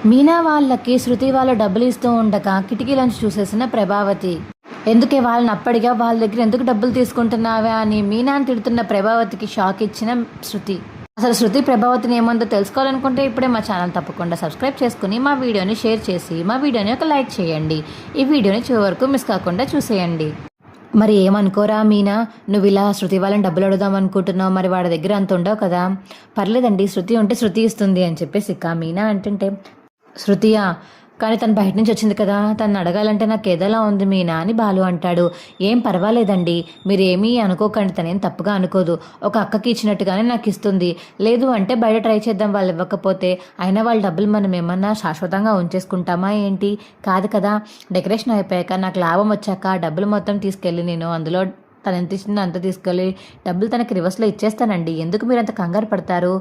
మీనా వాళ్ళకి శృతి వాళ్ళు డబ్బులు ఇస్తూ ఉండగా కిటికీలోంచి చూసేసిన ప్రభావతి. ఎందుకే వాళ్ళని అప్పడిగా వాళ్ళ దగ్గర ఎందుకు డబ్బులు తీసుకుంటున్నావా అని మీనాని తిడుతున్న ప్రభావతికి షాక్ ఇచ్చిన శృతి. అసలు శృతి ప్రభావతిని ఏమందో తెలుసుకోవాలనుకుంటే ఇప్పుడే మా ఛానల్ తప్పకుండా సబ్స్క్రైబ్ చేసుకుని మా వీడియోని షేర్ చేసి మా వీడియోని ఒక లైక్ చేయండి. ఈ వీడియోని చివరి వరకు మిస్ కాకుండా చూసేయండి. మరి ఏమనుకోరా మీనా, నువ్వు ఇలా శృతి వాళ్ళని డబ్బులు అడుగుదాం అనుకుంటున్నావు, మరి వాడి దగ్గర అంత ఉండవు కదా. పర్లేదండి, శృతి ఉంటే శృతి ఇస్తుంది అని చెప్పేసి ఇక మీనా అంటుంటే, శృతియా కానీ తను బయట నుంచి వచ్చింది కదా, తను అడగాలంటే నాకు ఏదోలా ఉంది మీనా అని బాలు అంటాడు. ఏం పర్వాలేదండి, మీరేమీ అనుకోకండి, తనేం తప్పుగా అనుకోదు. ఒక అక్కకి ఇచ్చినట్టుగానే నాకు ఇస్తుంది. లేదు అంటే బయట ట్రై చేద్దాం వాళ్ళు ఇవ్వకపోతే. అయినా వాళ్ళ డబ్బులు మనం ఏమన్నా శాశ్వతంగా ఉంచేసుకుంటామా ఏంటి? కాదు కదా. డెకరేషన్ అయిపోయాక నాకు లాభం వచ్చాక డబ్బులు మొత్తం తీసుకెళ్ళి నేను అందులో తను ఎంత ఇచ్చిందో అంత తీసుకెళ్ళి డబ్బులు తనకి రివర్స్లో ఇచ్చేస్తానండి. ఎందుకు మీరు అంత కంగారు పడతారు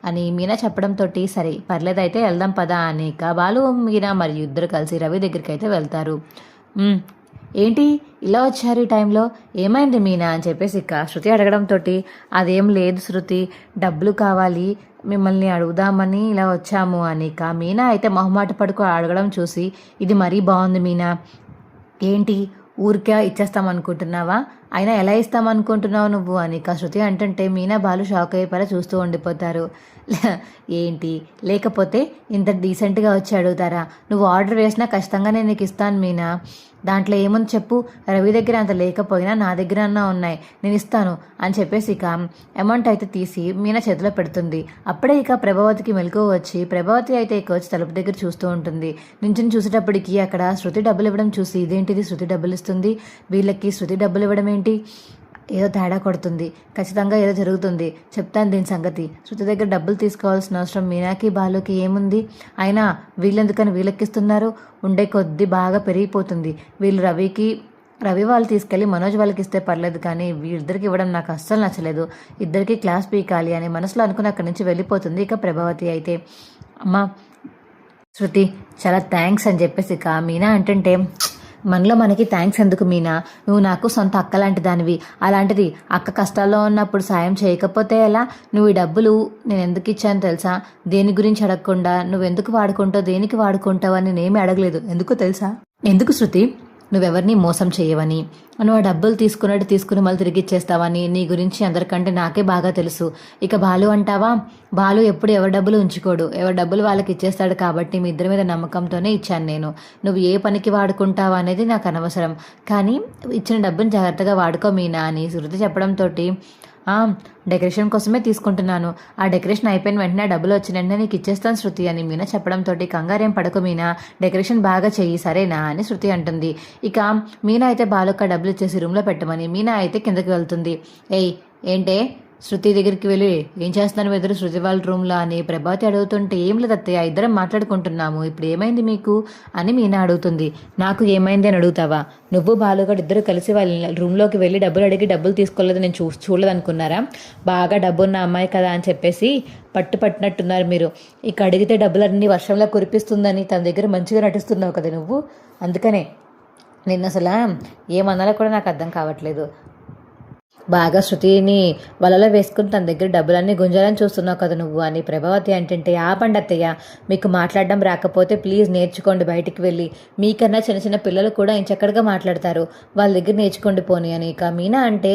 అని మీనా చెప్పడంతో, సరే పర్లేదైతే వెళ్దాం పదా అని ఇక బాలు మీనా మరియు ఇద్దరు కలిసి రవి దగ్గరికి అయితే వెళ్తారు. ఏంటి ఇలా వచ్చారు ఈ టైంలో, ఏమైంది మీనా అని చెప్పేసి ఇక శృతి అడగడంతో, అదేం లేదు శృతి, డబ్బులు కావాలి మిమ్మల్ని అడుగుదామని ఇలా వచ్చాము అని ఇక మీనా అయితే మొహమాట పడుకు అడగడం చూసి, ఇది మరీ బాగుంది మీనా, ఏంటి ఊరికే ఇచ్చేస్తామనుకుంటున్నావా, అయినా ఎలా ఇస్తామనుకుంటున్నావు నువ్వు అని ఇక శృతి అంటుంటే మీనా బాలు షాక్ అయిపోయి చూస్తూ ఉండిపోతారు. ఏంటి లేకపోతే ఇంత డీసెంట్గా వచ్చి అడుగుతారా, నువ్వు ఆర్డర్ వేసినా ఖచ్చితంగా నేను నీకు ఇస్తాను మీనా, దాంట్లో ఏముంది చెప్పు, రవి దగ్గర అంత లేకపోయినా నా దగ్గర అన్నా ఉన్నాయి, నేను ఇస్తాను అని చెప్పేసి ఇక అమౌంట్ అయితే తీసి మీనా చేతిలో పెడుతుంది. అప్పుడే ఇక ప్రభావతికి మెలకువ వచ్చి, ప్రభావతి అయితే ఇక వచ్చి తలుపు దగ్గర చూస్తూ ఉంటుంది. నించుని చూసేటప్పటికి అక్కడ శృతి డబ్బులు ఇవ్వడం చూసి, ఇదేంటిది శృతి డబ్బులు ఇస్తుంది, వీళ్ళకి శృతి డబ్బులు ఇవ్వడం ఏంటి, ఏదో తేడా కొడుతుంది, ఖచ్చితంగా ఏదో జరుగుతుంది, చెప్తాను దీని సంగతి. శృతి దగ్గర డబ్బులు తీసుకోవాల్సిన అవసరం మీనాకి బాలుకి ఏముంది, అయినా వీళ్ళెందుకని వీళ్ళకిస్తున్నారు, ఉండే కొద్దీ బాగా పెరిగిపోతుంది. వీళ్ళు రవి వాళ్ళు తీసుకెళ్ళి మనోజ్ వాళ్ళకి ఇస్తే పర్లేదు, కానీ వీళ్ళిద్దరికి ఇవ్వడం నాకు అస్సలు నచ్చలేదు, ఇద్దరికి క్లాస్ పీకాలి అని మనసులో అనుకుని అక్కడి నుంచి వెళ్ళిపోతుంది. ఇక ప్రభావతి అయితే, అమ్మా శృతి చాలా థ్యాంక్స్ అని చెప్పేసి ఇక మీనా అంటుంటే, మనలో మనకి థ్యాంక్స్ ఎందుకు మీనా, నువ్వు నాకు సొంత అక్క లాంటి దానివి, అలాంటిది అక్క కష్టాల్లో ఉన్నప్పుడు సాయం చేయకపోతే ఎలా, నువ్వు ఈ డబ్బులు నేను ఎందుకు ఇచ్చాను తెలుసా, దేని గురించి అడగకుండా నువ్వు ఎందుకు వాడుకుంటావు, దేనికి వాడుకుంటావు అని నేనేమి అడగలేదు, ఎందుకు తెలుసా, ఎందుకు శృతి, నువ్వెవరిని మోసం చేయవని, నువ్వు ఆ డబ్బులు తీసుకుని మళ్ళీ తిరిగి ఇచ్చేస్తావని నీ గురించి అందరికంటే నాకే బాగా తెలుసు. ఇక బాలు అంటావా, బాలు ఎప్పుడు ఎవరి డబ్బులు ఉంచుకోడు, ఎవరి డబ్బులు వాళ్ళకి ఇచ్చేస్తాడు, కాబట్టి మీ ఇద్దరి మీద నమ్మకంతోనే ఇచ్చాను నేను, నువ్వు ఏ పనికి వాడుకుంటావా అనేది నాకు అనవసరం, కానీ ఇచ్చిన డబ్బుని జాగ్రత్తగా వాడుకో మీనా అని శృతి చెప్పడంతో, డెకరేషన్ కోసమే తీసుకుంటున్నాను, ఆ డెకరేషన్ అయిపోయిన వెంటనే డబ్బులు వచ్చిన వెంటనే నీకు ఇచ్చేస్తాను శృతి అని మీనా చెప్పడంతో, కంగారేం పడకు మీనా, డెకరేషన్ బాగా చెయ్యి సరేనా అని శృతి అంటుంది. ఇక మీనా అయితే బాలుక్క డబ్బులు ఇచ్చేసి రూమ్లో పెట్టమని మీనా అయితే కిందకి వెళ్తుంది. ఏంటే శృతి దగ్గరికి వెళ్ళి ఏం చేస్తున్నాను ఎదురు శృతి వాళ్ళ రూమ్లో అని ప్రభావతి అడుగుతుంటే, ఏం లేదు అత్తయ్య ఇద్దరం మాట్లాడుకుంటున్నాము, ఇప్పుడు ఏమైంది మీకు అని మీనా అడుగుతుంది. నాకు ఏమైంది అని అడుగుతావా, నువ్వు బాలుగాడు ఇద్దరు కలిసి వాళ్ళ రూమ్లోకి వెళ్ళి డబ్బులు అడిగి డబ్బులు తీసుకోలేదు నేను చూడలేదు అనుకున్నారా, బాగా డబ్బున్న అమ్మాయి కదా అని చెప్పేసి పట్టినట్టున్నారు మీరు, ఇక అడిగితే డబ్బులన్నీ వర్షంలో కురిపిస్తుందని తన దగ్గర మంచిగా నటిస్తున్నావు కదా నువ్వు, అందుకనే నిన్న అసలు ఏమన్నారో కూడా నాకు అర్థం కావట్లేదు, బాగా శృతిని వలలో వేసుకుని తన దగ్గర డబ్బులన్నీ గుంజాలని చూస్తున్నావు కదా నువ్వు అని ప్రభావతి అంటుంటే, ఆపండి అత్తయ్య, మీకు మాట్లాడడం రాకపోతే ప్లీజ్ నేర్చుకోండి, బయటికి వెళ్ళి మీకన్నా చిన్న చిన్న పిల్లలు కూడా చక్కగా మాట్లాడతారు, వాళ్ళ దగ్గర నేర్చుకోండి పోనీ అని ఇక మీనా అంటే,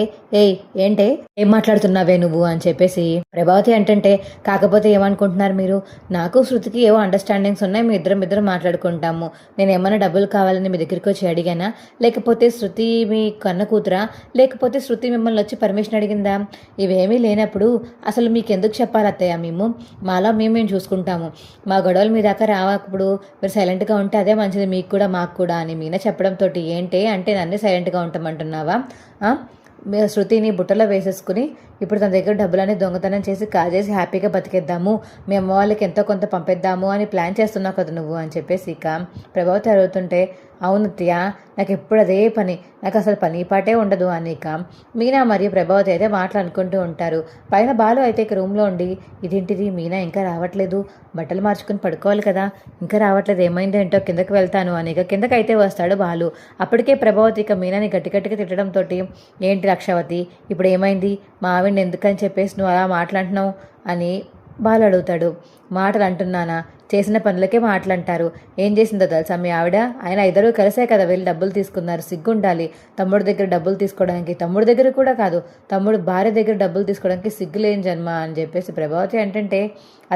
ఏంటే ఏం మాట్లాడుతున్నావే నువ్వు అని చెప్పేసి ప్రభావతి అంటుంటే, కాకపోతే ఏమనుకుంటున్నారు మీరు, నాకు శృతికి ఏవో అండర్స్టాండింగ్స్ ఉన్నాయి, మీ ఇద్దరం మాట్లాడుకుంటాము, నేను ఏమైనా డబ్బులు కావాలని మీ దగ్గరికి వచ్చి అడిగానా, లేకపోతే శృతి మీ కన్న కూతురా, లేకపోతే శృతి మిమ్మల్ని వచ్చి పర్మిషన్ అడిగిందా, ఇవేమీ లేనప్పుడు అసలు మీకు ఎందుకు చెప్పాలి అత్తయ్య, మాలో మేము చూసుకుంటాము, మా గొడవలు మీ దాకా రావప్పుడు మీరు సైలెంట్గా ఉంటే అదే మంచిది మీకు కూడా మాకు కూడా అని మీనా చెప్పడంతో, ఏంటి అంటే నన్నే సైలెంట్గా ఉంటామంటున్నావా, శృతిని బుట్టలో వేసేసుకుని ఇప్పుడు తన దగ్గర డబ్బులన్నీ దొంగతనం చేసి కాజేసి హ్యాపీగా బతికేద్దాము, మీ అమ్మ వాళ్ళకి ఎంతో కొంత పంపేద్దాము అని ప్లాన్ చేస్తున్నావు కదా నువ్వు అని చెప్పేసి ఇక ప్రభావతి అడుగుతుంటే, అవును అత్తయ్య నాకు ఎప్పుడు అదే పని, నాకు అసలు పని పాటే ఉండదు అని ఇక మీనా మరియు ప్రభావతి అయితే మాట్లాడుకుంటూ ఉంటారు. పైన బాలు అయితే ఇక రూమ్లో ఉండి, ఇదేంటిది మీనా ఇంకా రావట్లేదు, బట్టలు మార్చుకుని పడుకోవాలి కదా, ఇంకా రావట్లేదు, ఏమైంది ఏంటో కిందకి వెళ్తాను అని ఇక కిందకైతే వస్తాడు బాలు. అప్పటికే ప్రభావతి ఇక మీనాని గట్టిగా తిట్టడంతో, ఏంటి లక్షవతి ఇప్పుడు ఏమైంది, మా ఆవిడని ఎందుకని చెప్పేసి నువ్వు అలా మాట్లాడుతున్నావు అని బాలు అడుగుతాడు. మాటలు అంటున్నానా? చేసిన పనులకే మాటలు అంటారు. ఏం చేసిందో తెలుసా మీ ఆవిడ? ఆయన ఇద్దరు కలిసే కదా వెళ్ళి డబ్బులు తీసుకున్నారు. సిగ్గుండాలి తమ్ముడి దగ్గర డబ్బులు తీసుకోవడానికి. తమ్ముడి దగ్గర కూడా కాదు, తమ్ముడు భార్య దగ్గర డబ్బులు తీసుకోవడానికి సిగ్గులేని జన్మ అని చెప్పేసి ప్రభావతి అంటుంటే,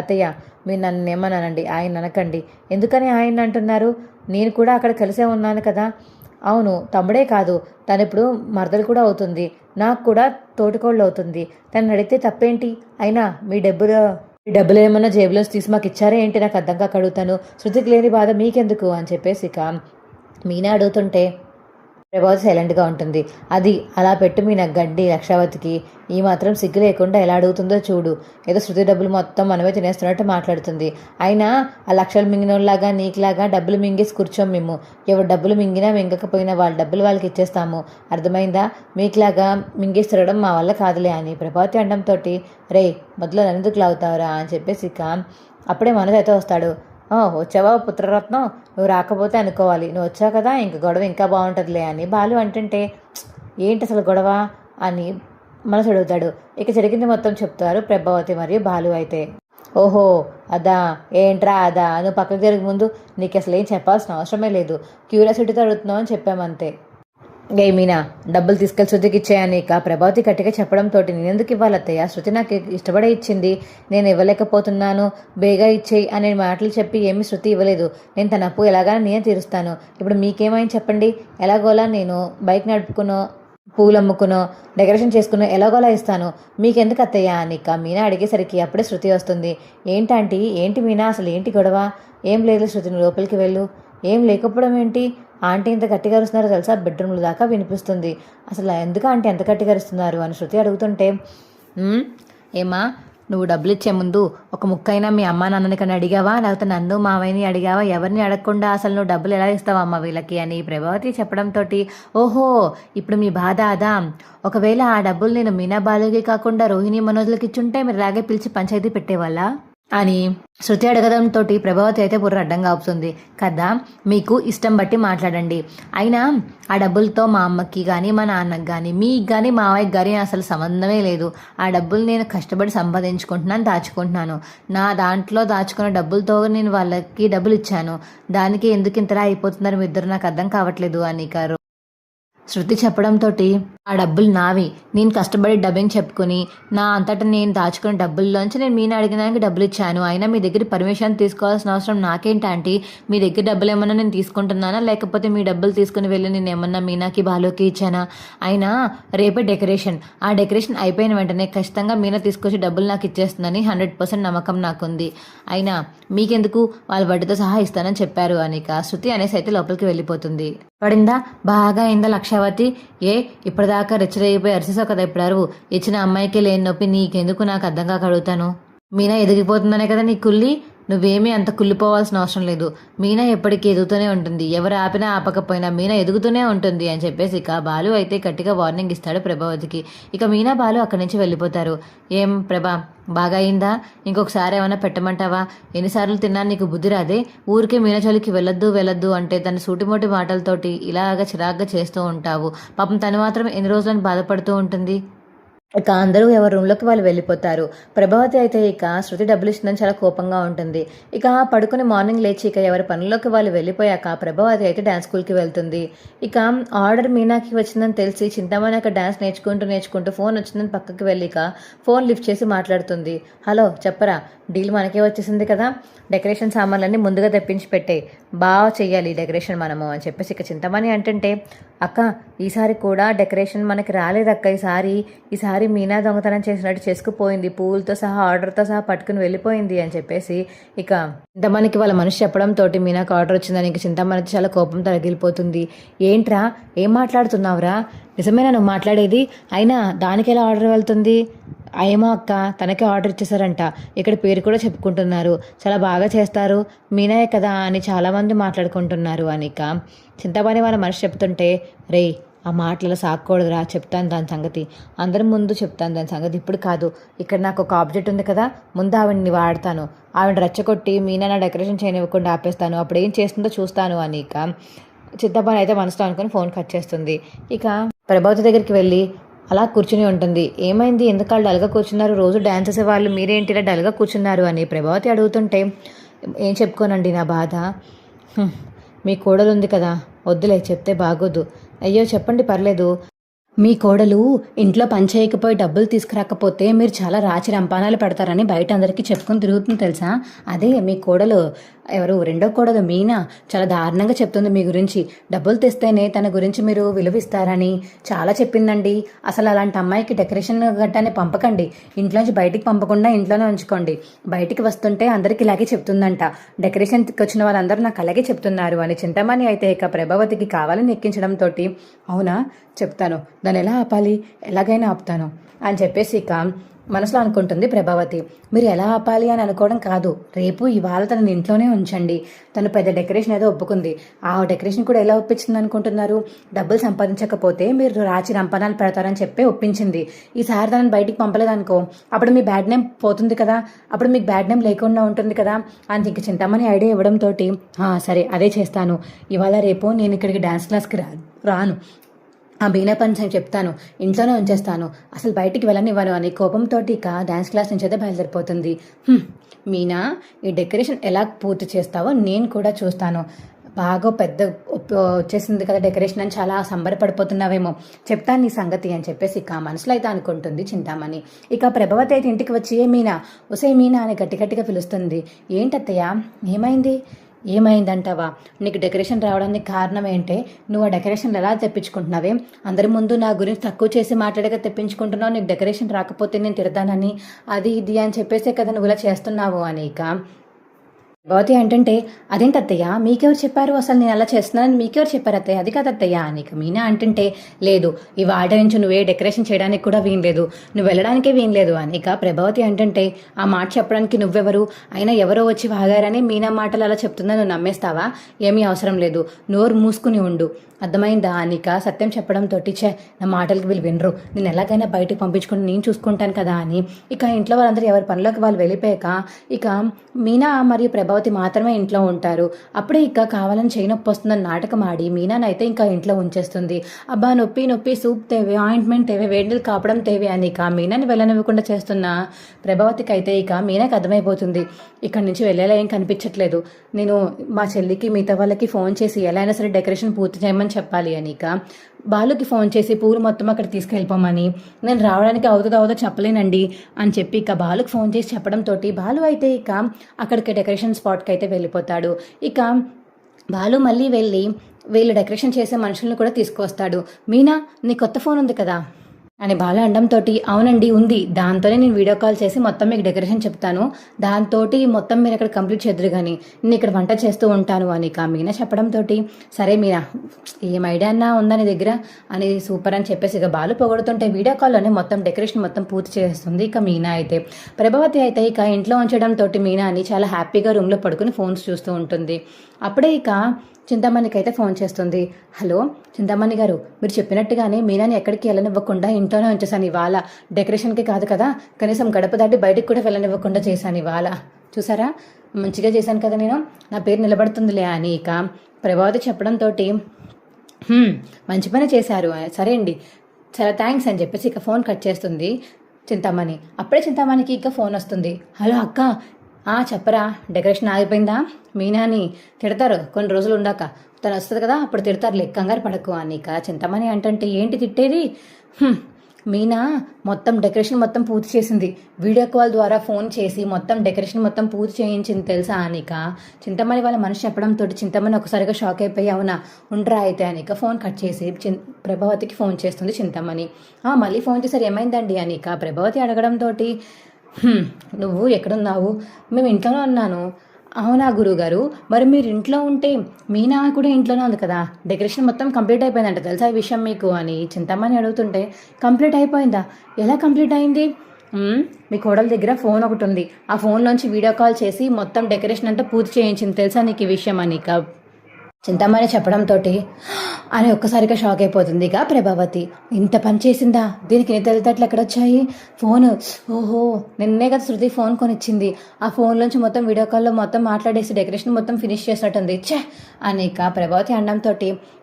అత్తయ్య మీరు నన్ను ఏమన్నానండి, ఆయన అనకండి. ఎందుకని ఆయన అంటున్నారు? నేను కూడా అక్కడ కలిసే ఉన్నాను కదా. అవును, తమ్ముడే కాదు, తను ఇప్పుడు మరదలు కూడా అవుతుంది, నాకు కూడా తోటికోళ్ళు అవుతుంది. తను అడిగితే తప్పేంటి? అయినా మీ డబ్బులు ఏమన్నా జేబులో తీసి మాకు ఇచ్చారా ఏంటి? నాకు అర్థం కాక అడుగుతాను. శృతికి లేని బాధ మీకెందుకు అని చెప్పేసి ఇక మీనా అడుగుతుంటే ప్రభావతి సైలెంట్గా ఉంటుంది. అది అలా పెట్టు మీ నాకు గడ్డి లక్షావతికి ఈ మాత్రం సిగ్గు లేకుండా ఎలా అడుగుతుందో చూడు. ఏదో శృతి డబ్బులు మొత్తం మనమే తినేస్తున్నట్టు మాట్లాడుతుంది. అయినా ఆ లక్షలు మింగినోళ్ళలాగా నీకులాగా డబ్బులు మింగేసి కూర్చోం మేము. ఎవరు డబ్బులు మింగినా మింగకపోయినా వాళ్ళ డబ్బులు వాళ్ళకి ఇచ్చేస్తాము. అర్థమైందా? మీకులాగా మింగేసి తిరగడం మా వల్ల కాదులే అని ప్రభావతి అనడంతో, రే మొదలు ఎందుకు లాగుతావురా అని చెప్పేసి ఇక అప్పుడే మనసు అయితే వస్తాడు. వచ్చావా పుత్రరత్నం, నువ్వు రాకపోతే అనుకోవాలి, నువ్వు వచ్చావు కదా ఇంక గొడవ ఇంకా బాగుంటుందిలే అని బాలు అంటుంటే, ఏంటి అసలు గొడవ అని మనసు అడుగుతాడు. ఇక జరిగింది మొత్తం చెప్తారు ప్రభావతి మరియు బాలు అయితే. ఓహో అదా, ఏంట్రా అదా, నువ్వు పక్కకు జరిగే ముందు నీకు అసలు ఏం చెప్పాల్సిన అవసరమే లేదు, క్యూరియాసిటీతో అడుగుతున్నావు అని చెప్పామంతే. మీనా డబ్బులు తీసుకెళ్ళి శృతికి ఇచ్చేయని ఇక ప్రభావతి గట్టిగా చెప్పడంతో, నేను ఎందుకు ఇవ్వాలి అత్తయ్య, శృతి నాకు ఇష్టపడే ఇచ్చింది, నేను ఇవ్వలేకపోతున్నాను, బేగా ఇచ్చేయి అనే మాటలు చెప్పి ఏమీ శృతి ఇవ్వలేదు. నేను తన అప్పు ఎలాగైనా నేనే తీరుస్తాను. ఇప్పుడు మీకేమైనా చెప్పండి, ఎలాగోలా నేను బైక్ నడుపుకునో పూలు అమ్ముకునో డెకరేషన్ చేసుకునో ఎలాగోలా ఇస్తాను, మీకెందుకు అత్తయ్య అని ఇక మీనా అడిగేసరికి అప్పుడే శృతి వస్తుంది. ఏంటంటీ, ఏంటి మీనా అసలు ఏంటి గొడవ? ఏం లేదు శృతి, నువ్వు లోపలికి వెళ్ళు. ఏం లేకపోవడం ఏంటి? ఆంటీ ఇంత గట్టిగా అరుస్తున్నారో తెలుసా, బెడ్రూమ్ల దాకా వినిపిస్తుంది. అసలు ఎందుకు ఆంటీ ఎంత గట్టిగా అరుస్తున్నారు అని శృతి అడుగుతుంటే, ఏమా నువ్వు డబ్బులు ఇచ్చే ముందు ఒక ముక్కైనా మీ అమ్మ నాన్నని కన్నా అడిగావా, లేకపోతే నన్ను మావయ్యని అడిగావా? ఎవరిని అడగకుండా అసలు నువ్వు డబ్బులు ఎలా ఇస్తావా అమ్మ వీళ్ళకి అని ప్రభావతి చెప్పడంతో, ఓహో ఇప్పుడు మీ బాధ అదా, ఒకవేళ ఆ డబ్బులు నేను మీనా బాలుకి కాకుండా రోహిణి మనోజ్లకి ఇచ్చుంటే మీరు ఇలాగే పిలిచి పంచాయతీ పెట్టేవాళ్ళ అని శృతి అడగడంతో ప్రభావతి అయితే బుర్ర అడ్డంగా అవుతుంది కదా. మీకు ఇష్టం బట్టి మాట్లాడండి, అయినా ఆ డబ్బులతో మా అమ్మకి కానీ మా నాన్నకి కానీ మీకు కానీ మావయ్యకి కానీ అసలు సంబంధమే లేదు. ఆ డబ్బులు నేను కష్టపడి సంపాదించుకుంటున్నాను, దాచుకుంటున్నాను. నా దాంట్లో దాచుకున్న డబ్బులతో నేను వాళ్ళకి డబ్బులు ఇచ్చాను, దానికి ఎందుకు ఇంతలా అయిపోతున్నారు మీ ఇద్దరు, నాకు అర్థం కావట్లేదు అని శృతి చెప్పడంతో, ఆ డబ్బులు నావి, నేను కష్టపడి డబ్బింగ్ చెప్పుకుని నా అంతటా నేను దాచుకున్న డబ్బుల్లోంచి నేను మీనా అడిగినానికి డబ్బులు ఇచ్చాను. అయినా మీ దగ్గర పర్మిషన్ తీసుకోవాల్సిన అవసరం నాకేంటంటే, మీ దగ్గర డబ్బులు ఏమన్నా నేను తీసుకుంటున్నానా, లేకపోతే మీ డబ్బులు తీసుకుని వెళ్ళి నేను ఏమన్నా మీనాకి బాలుకి ఇచ్చానా? అయినా రేపే డెకరేషన్, ఆ డెకరేషన్ అయిపోయిన వెంటనే ఖచ్చితంగా మీనా తీసుకొచ్చి డబ్బులు నాకు ఇచ్చేస్తుందని 100% నమ్మకం నాకుంది. అయినా మీకెందుకు, వాళ్ళ వడ్డీతో సహా ఇస్తానని చెప్పారు అనిక శృతి అనేసి అయితే లోపలికి వెళ్ళిపోతుంది. పడిందా, బాగా అయిందా లక్షావతి? ఇప్పటిదాకా రెచ్చరైపోయి అరిసేసావు కదా, ఇప్పుడు అరువు. ఇచ్చిన అమ్మాయికి లేని నొప్పి నీకెందుకు, నాకు అర్థం కాక అడుగుతాను. మీనా ఎదిగిపోతుందనే కదా నీ కుల్లి, నువ్వేమీ అంత కుళ్ళిపోవాల్సిన అవసరం లేదు. మీనా ఎప్పటికీ ఎదుగుతూనే ఉంటుంది, ఎవరు ఆపినా ఆపకపోయినా మీనా ఎదుగుతూనే ఉంటుంది అని చెప్పేసి ఇక బాలు అయితే గట్టిగా వార్నింగ్ ఇస్తాడు ప్రభావతికి. ఇక మీనా బాలు అక్కడి నుంచి వెళ్ళిపోతారు. ఏం ప్రభా బాగా అయిందా, ఇంకొకసారి ఏమైనా పెట్టమంటావా? ఎన్నిసార్లు తిన్నాను, నీకు బుద్ధి రాదే? ఊరికే మీనా చోలికి వెళ్ళొద్దు అంటే తన సూటిమోటి మాటలతోటి ఇలాగ చిరాగ్గా చేస్తూ ఉంటావు. పాపం తను మాత్రం ఎన్ని రోజులని బాధపడుతూ ఉంటుంది. ఇక అందరూ ఎవరి రూమ్లోకి వాళ్ళు వెళ్ళిపోతారు. ప్రభావతి అయితే ఇక శృతి డబ్బులు ఇస్తుందని చాలా కోపంగా ఉంటుంది. ఇక పడుకుని మార్నింగ్ లేచి ఇక ఎవరి పనుల్లోకి వాళ్ళు వెళ్ళిపోయాక ప్రభావతి అయితే డ్యాన్స్ స్కూల్కి వెళ్తుంది. ఇక ఆర్డర్ మీనాకి వచ్చిందని తెలిసి చింతామణి అక్కడ డ్యాన్స్ నేర్చుకుంటూ ఫోన్ వచ్చిందని పక్కకి వెళ్ళి ఇక ఫోన్ లిఫ్ట్ చేసి మాట్లాడుతుంది. హలో చెప్పరా, డీల్ మనకే వచ్చేసింది కదా, డెకరేషన్ సామాన్లన్నీ ముందుగా తెప్పించి పెట్టే, బాగా చెయ్యాలి డెకరేషన్ మనము అని చెప్పేసి ఇక చింతమణి అంటుంటే, అక్క ఈసారి కూడా డెకరేషన్ మనకి రాలేదక్క, ఈసారి మీనా దొంగతనం చేసినట్టు చేసుకుపోయింది, పువ్వులతో సహా ఆర్డర్తో సహా పట్టుకుని వెళ్ళిపోయింది అని చెప్పేసి ఇక చింతమణికి వాళ్ళ మనిషి చెప్పడంతో మీనాకు ఆర్డర్ వచ్చిందని ఇక చింతమణి చాలా కోపంతో రగిలిపోతుంది. ఏంట్రా, ఏం మాట్లాడుతున్నావురా, నిజమేనా నువ్వు మాట్లాడేది? అయినా దానికి ఎలా ఆర్డర్ వెళ్తుంది? ఏమో అక్క, తనకే ఆర్డర్ ఇచ్చేసారంట, ఇక్కడ పేరు కూడా చెప్పుకుంటున్నారు, చాలా బాగా చేస్తారు మీనాయే కదా అని చాలామంది మాట్లాడుకుంటున్నారు అనిక చింతపని వాళ్ళ మనిషి చెప్తుంటే, రే ఆ మాటలలో సాగకూడదురా, చెప్తాను దాని సంగతి, అందరి ముందు చెప్తాను దాని సంగతి, ఇప్పుడు కాదు, ఇక్కడ నాకు ఒక ఆబ్జెక్ట్ ఉంది కదా, ముందు ఆవిడని వాడతాను, ఆవిడ రెచ్చగొట్టి మీనా నా డెకరేషన్ చేయనివ్వకుండా ఆపేస్తాను, అప్పుడు ఏం చేస్తుందో చూస్తాను అని ఇక చింతపని అయితే మనసులో అనుకుని ఫోన్ కట్ చేస్తుంది. ఇక ప్రభావతి దగ్గరికి వెళ్ళి, అలా కూర్చుని ఉంటుంది. ఏమైంది, ఎందుకు వాళ్ళు డల్గా కూర్చున్నారు, రోజు డ్యాన్స్ చేసే వాళ్ళు మీరేంటి ఇలా డల్గా కూర్చున్నారు అని ప్రభావతి అడుగుతుంటే, ఏం చెప్పుకోనండి నా బాధ. "హ్మ్, మీ కోడలు ఉంది కదా, వద్దులే చెప్తే బాగోదు." "అయ్యో చెప్పండి పర్లేదు." "మీ కోడలు ఇంట్లో పని చేయకపోయి డబ్బులు తీసుకురాకపోతే మీరు చాలా రాచి రంపానాలు పెడతారని బయట అందరికీ చెప్పుకొని తిరుగుతుంది తెలుసా. అదే మీ కోడలు, ఎవరు రెండో కోడలు మీనా, చాలా దారుణంగా చెప్తుంది మీ గురించి. డబ్బులు తెస్తేనే తన గురించి మీరు విలువిస్తారని చాలా చెప్పిందండి. అసలు అలాంటి అమ్మాయికి డెకరేషన్ గట్టాన్ని పంపకండి, ఇంట్లోంచి బయటికి పంపకుండా ఇంట్లోనే ఉంచుకోండి. బయటికి వస్తుంటే అందరికి ఇలాగే చెప్తుందంట. డెకరేషన్కి వచ్చిన వాళ్ళందరూ నాకు అలాగే చెప్తున్నారు" అని చింతామణి అయితే ఇక ప్రభావతికి కావాలని ఎక్కించడంతో, "అవునా, చెప్తాను, దాన్ని ఎలా ఆపాలి, ఎలాగైనా ఆపుతాను" అని చెప్పేసి ఇక మనసులో అనుకుంటుంది ప్రభావతి. మీరు ఎలా ఆపాలి అని అనుకోవడం కాదు, రేపు ఇవాళ తనని ఇంట్లోనే ఉంచండి. తను పెద్ద డెకరేషన్ ఏదో ఒప్పుకుంది, ఆ డెకరేషన్ కూడా ఎలా ఒప్పించింది అనుకుంటున్నారు? డబ్బులు సంపాదించకపోతే మీరు రాచి రంపనాలు పెడతారని చెప్పి ఒప్పించింది. ఈసారి తనని బయటికి పంపలేదనుకో, అప్పుడు మీ బ్యాడ్ నేమ్ పోతుంది కదా, అప్పుడు మీకు బ్యాడ్ నేమ్ లేకుండా ఉంటుంది కదా అని ఇంక చింతామణి ఐడియా ఇవ్వడంతో, సరే అదే చేస్తాను, ఇవాళ రేపు నేను ఇక్కడికి డ్యాన్స్ క్లాస్కి రాను, ఆ మీనా పని చెప్తాను, ఇంట్లోనే ఉంచేస్తాను, అసలు బయటికి వెళ్ళనివ్వను అని కోపంతో ఇక డ్యాన్స్ క్లాస్ నుంచి అయితే బయలుదేరిపోతుంది. మీనా, ఈ డెకరేషన్ ఎలా పూర్తి చేస్తావో నేను కూడా చూస్తాను. బాగా పెద్ద వచ్చేసింది కదా డెకరేషన్ అని చాలా సంబరపడిపోతున్నావేమో, చెప్తాను నీ సంగతి అని చెప్పేసి ఇక మనసులో అయితే అనుకుంటుంది చింతామణి. ఇక ప్రభావతి అయితే ఇంటికి వచ్చి, "ఏ మీనా, ఒసే మీనా" అని గట్టి గట్టిగా పిలుస్తుంది. "ఏంటత్తయ్య, ఏమైంది?" "ఏమైందంటావా, నీకు డెకరేషన్ రావడానికి కారణం ఏంటే? నువ్వు ఆ డెకరేషన్లు ఎలా తెప్పించుకుంటున్నావే? అందరి ముందు నా గురించి తక్కువ చేసి మాట్లాడక తెప్పించుకుంటున్నావు, నీకు డెకరేషన్ రాకపోతే నేను తిడతానని, అది ఇది అని చెప్పేసే కదా నువ్వు ఇలా చేస్తున్నావు" అని ఇక భవతి అంటుంటే, "అదేంటి అత్తయ్య, మీకెవరు చెప్పారు, అసలు నేను అలా చేస్తున్నానని మీకెవరు చెప్పారు అత్తయ్య, అది కాదు అత్తయ్య" అని ఇక మీనా అంటుంటే, "లేదు, ఈ వాట నుంచి నువ్వే డెకరేషన్ చేయడానికి కూడా వీనలేదు, నువ్వు వెళ్ళడానికే వీనలేదు" అని ఇక ప్రభావతి అంటుంటే, "ఆ మాట చెప్పడానికి నువ్వెవరు, అయినా ఎవరో వచ్చి వాగారని మీనా మాటలు అలా చెప్తుందని నువ్వు నమ్మేస్తావా? ఏమీ అవసరం లేదు, నోరు మూసుకుని ఉండు, అర్థమైందా" అనిక సత్యం చెప్పడంతో, నా మాటలకి వీళ్ళు వినరు, నేను ఎలాగైనా బయటకు పంపించుకుని నేను చూసుకుంటాను కదా అని ఇక ఇంట్లో వాళ్ళందరూ ఎవరి పనిలోకి వాళ్ళు వెళ్ళిపోయాక ఇక మీనా మరియు ప్రభావతి మాత్రమే ఇంట్లో ఉంటారు. అప్పుడే ఇక కావాలని చేయి నొప్పి వస్తుందని నాటకం ఆడి మీనానైతే ఇంకా ఇంట్లో ఉంచేస్తుంది. "అబ్బా నొప్పి నొప్పి, సూప్ తేవే, ఆయింట్మెంట్ తేవే, వేడినీళ్ళు కాపడం తేవే" అని ఇక మీనాని వెళ్ళనివ్వకుండా చేస్తున్న ప్రభావతికి అయితే ఇక మీనాకి అర్థమైపోతుంది, ఇక్కడి నుంచి వెళ్ళేలా ఏం కనిపించట్లేదు, నేను మా చెల్లికి మిగతా వాళ్ళకి ఫోన్ చేసి ఎలా అయినా సరే డెకరేషన్ పూర్తి చేయమని చెప్పాలి అని ఇక బాలుకి ఫోన్ చేసి పూలు మొత్తం అక్కడ తీసుకెళ్ళిపోమని, "నేను రావడానికి అవుతుందో చెప్పలేనండి" అని చెప్పి ఇక బాలుకి ఫోన్ చేసి చెప్పడంతో బాలు అయితే ఇక అక్కడికి డెకరేషన్ స్పాట్కి అయితే వెళ్ళిపోతాడు. ఇక బాలు మళ్ళీ వెళ్ళి వీళ్ళు డెకరేషన్ చేసే మనుషులను కూడా తీసుకువస్తాడు. "మీనా, నీ కొత్త ఫోన్ ఉంది కదా" అని బాల అండంతో, "అవునండి ఉంది, దాంతోనే నేను వీడియో కాల్ చేసి మొత్తం మీకు డెకరేషన్ చెప్తాను, దాంతో మొత్తం మీరు అక్కడ కంప్లీట్ చేద్దరు కానీ నేను ఇక్కడ వంట చేస్తూ ఉంటాను" అని ఇక మీనా చెప్పడంతో, "సరే మీనా, ఏం ఐడియా అన్నా ఉందా నీ దగ్గర" అని సూపర్ అని చెప్పేసి ఇక బాలు పొగడుతుంటే వీడియో కాల్లోనే మొత్తం డెకరేషన్ మొత్తం పూర్తి చేస్తుంది ఇక మీనా అయితే. ప్రభావతి అయితే ఇక ఇంట్లో ఉంచడంతో మీనా అని చాలా హ్యాపీగా రూమ్లో పడుకుని ఫోన్స్ చూస్తూ ఉంటుంది. అప్పుడే ఇక చింతామణికి అయితే ఫోన్ చేస్తుంది. "హలో చింతామణి గారు, మీరు చెప్పినట్టుగానే మీనాని ఎక్కడికి వెళ్ళనివ్వకుండా ఇంట్లోనే ఉంచేసాను ఇవాళ, డెకరేషన్కి కాదు కదా, కనీసం గడప దాటి బయటికి కూడా వెళ్ళనివ్వకుండా చేశాను ఇవాళ, చూసారా, మంచిగా చేశాను కదా నేను, నా పేరు నిలబడుతుందిలే" అని ఇక ప్రభావతి చెప్పడంతో, మంచి పని చేశారు, సరే అండి, చాలా థ్యాంక్స్" అని చెప్పేసి ఇక ఫోన్ కట్ చేస్తుంది చింతామణి. అప్పుడే చింతామణికి ఇక ఫోన్ వస్తుంది. "హలో అక్క, చెప్పరా, డెకరేషన్ ఆగిపోయిందా? మీనాని తిడతారు కొన్ని రోజులు ఉండాక, తను వస్తుంది కదా అప్పుడు తిడతారు, కంగారు పడకు" అని ఇక చింతామణి అంటే, "ఏంటి తిట్టేది? మీనా మొత్తం డెకరేషన్ మొత్తం పూర్తి చేసింది, వీడియో కాల్ ద్వారా ఫోన్ చేసి మొత్తం డెకరేషన్ మొత్తం పూర్తి చేయించింది తెలుసా" అనిక చింతమణి వాళ్ళ మనిషి చెప్పడంతో చింతమణి ఒకసారిగా షాక్ అయిపోయి, "అవునా, ఉండరా అయితే" అనిక ఫోన్ కట్ చేసి ప్రభావతికి ఫోన్ చేస్తుంది చింతమణి. "మళ్ళీ ఫోన్ చేశారు, ఏమైందండి" అనిక ప్రభావతి అడగడంతో, "నువ్వు ఎక్కడున్నావు?" "మేము ఇంట్లోనే ఉన్నాను." "అవునా గురువుగారు, మరి మీరు ఇంట్లో ఉంటే మీనా కూడా ఇంట్లోనే ఉంది కదా, డెకరేషన్ మొత్తం కంప్లీట్ అయిపోయిందంట తెలుసా ఈ విషయం మీకు" అని చింతమని అడుగుతుంటే, "కంప్లీట్ అయిపోయిందా? ఎలా కంప్లీట్ అయింది?" "మీ కోడల దగ్గర ఫోన్ ఒకటి ఉంది, ఆ ఫోన్లోంచి వీడియో కాల్ చేసి మొత్తం డెకరేషన్ అంతా పూర్తి చేయించింది తెలుసా నీకు ఈ విషయం" అని చింతమని చెప్పడంతో అని ఒక్కసారిగా షాక్ అయిపోతుంది ఇక ప్రభావతి. ఇంత పని చేసిందా, దీనికి నీ తెలివితేటలు ఎక్కడొచ్చాయి? ఫోను, ఓహో నిన్నే కదా శృతి ఫోన్ కొనిచ్చింది, ఆ ఫోన్లోంచి మొత్తం వీడియో కాల్లో మొత్తం మాట్లాడేసి డెకరేషన్ మొత్తం ఫినిష్ చేసినట్టుంది ఛే అని ఇక ప్రభావతి అనడంతో,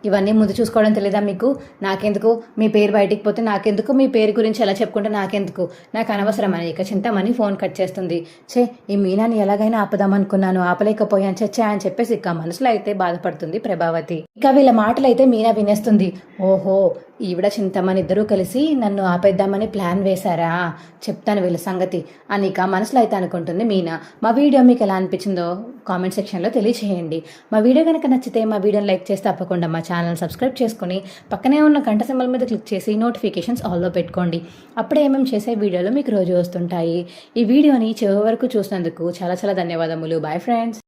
ఇవన్నీ ముందు చూసుకోవడం తెలీదా మీకు? నాకెందుకు మీ పేరు బయటికి పోతే, నాకెందుకు మీ పేరు గురించి ఎలా చెప్పుకుంటే నాకెందుకు, నాకు అనవసరం అని ఇక చింతమని ఫోన్ కట్ చేస్తుంది. ఛే ఈ మీనాని ఎలాగైనా ఆపదామనుకున్నాను, ఆపలేకపోయాను చచ్చా అని చెప్పేసి ఇక మనసులో అయితే బాధపడుతుంది ప్రభావతి. ఇక వీళ్ళ మాటలు అయితే మీనా వినేస్తుంది. ఓహో ఈవిడ చింతమని ఇద్దరూ కలిసి నన్ను ఆపేద్దామని ప్లాన్ వేశారా, చెప్తాను వీళ్ళ సంగతి అని ఇక మనసులో అయితే అనుకుంటుంది మీనా. మా వీడియో మీకు ఎలా అనిపించిందో కామెంట్ సెక్షన్లో తెలియచేయండి. మా వీడియో కనుక నచ్చితే మా వీడియోని లైక్ చేసి తప్పకుండా మా ఛానల్ సబ్స్క్రైబ్ చేసుకుని పక్కనే ఉన్న గంట సింబల్ మీద క్లిక్ చేసి నోటిఫికేషన్స్ ఆల్లో పెట్టుకోండి. అప్పుడే మేము చేసే వీడియోలు మీకు రోజు వస్తుంటాయి. ఈ వీడియోని చివరి వరకు చూసినందుకు చాలా చాలా ధన్యవాదములు. Bye friends.